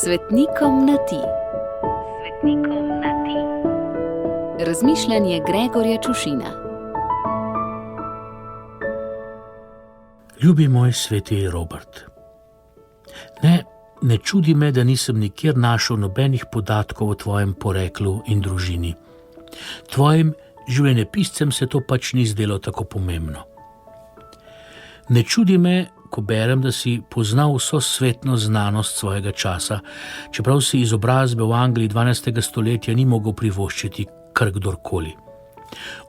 Svetnikom na ti. Svetnikom na ti. Razmišljanje Gregorja Čušina. Ljubi moj sveti Robert, ne čudi me, da nisem nikjer našel nobenih podatkov o tvojem poreklu in družini. Tvojim življenjepiscem se to pač ni zdelo tako pomembno. Ne čudi me, ko berem, da si poznal vso svetno znanost svojega časa, čeprav si izobrazbe v Angliji 12. stoletja ni mogel privoščiti kar kdorkoli.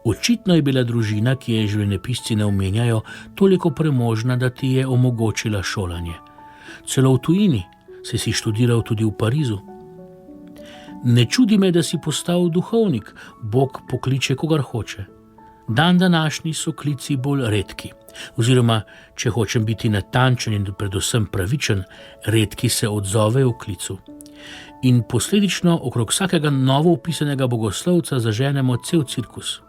Očitno je bila družina, ki je življenjepisci ne omenjajo, toliko premožna, da ti je omogočila šolanje. Celo v tujini, saj si študiral tudi v Parizu. Ne čudi me, da si postal duhovnik, Bog pokliče kogar hoče. Dan današnji so klici bolj redki, oziroma, če hočem biti natančen in predvsem pravičen, redki se odzovejo v klicu. In posledično okrog vsakega novo vpisanega bogoslovca zaženemo cel cirkus.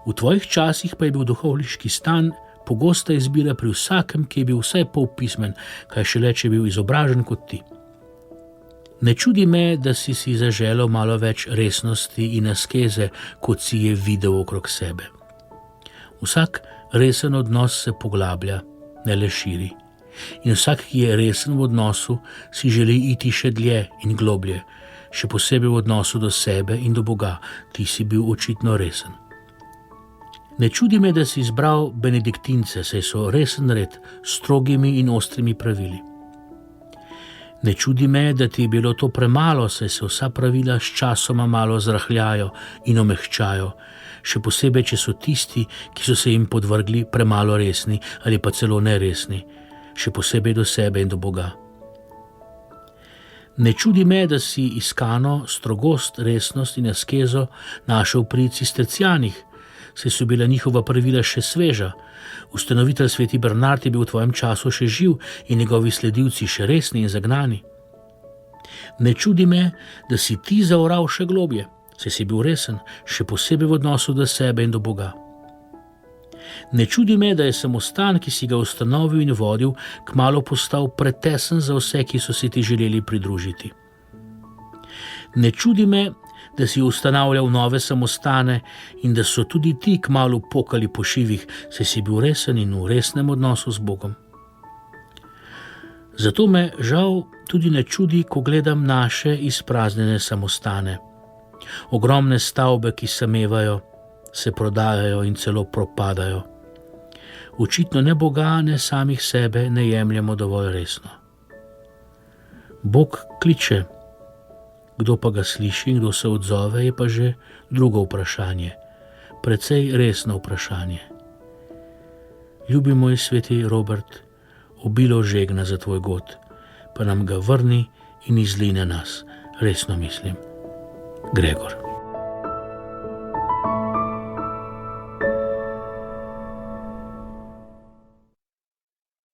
V tvojih časih pa je bil duhovniški stan pogosta izbira pri vsakem, ki je bil vsaj polpismen, kaj šele, če je bil izobražen kot ti. Ne čudi me, da si zaželel malo več resnosti in askeze, kot si je videl okrog sebe. Vsak resen odnos se poglablja, ne le širi. In vsak, ki je resen v odnosu, si želi iti še dlje in globlje, še posebej v odnosu do sebe in do Boga. Ti si bil očitno resen. Ne čudi me, da si izbral benediktince, saj so resen red, strogimi in ostrimi pravili. Ne čudi me, da ti je bilo to premalo, saj se vsa pravila s časoma malo zrahljajo in omehčajo, še posebej, če so tisti, ki so se jim podvrgli, premalo resni ali pa celo neresni, še posebej do sebe in do Boga. Ne čudi me, da si iskano strogost, resnost in askezo našel pri cistercijanih, saj so bila njihova pravila še sveža. Ustanovitelj sveti Bernard je bil v tvojem času še živ in njegovi sledilci še resni in zagnani. Ne čudi me, da si ti zaoral še globje, saj si bil resen, še posebej v odnosu do sebe in do Boga. Ne čudi me, da je samostan, ki si ga ustanovil in vodil, kmalu postal pretesen za vse, ki so si ti želeli pridružiti. Ne čudi me, da si ustanavljal nove samostane in da so tudi ti kmalu pokali po šivih, saj si bil resen in v resnem odnosu z Bogom. Zato me žal tudi ne čudi, ko gledam naše izpraznjene samostane. Ogromne stavbe, ki samevajo, se prodajajo in celo propadajo. Očitno ne Boga, ne samih sebe ne jemljemo dovolj resno. Bog kliče, kdo pa ga sliši in kdo se odzove, je pa že drugo vprašanje, precej resno vprašanje. Ljubi moj sveti Robert, obilo žegna za tvoj god, pa nam ga vrni in izli na nas, resno mislim. Gregor.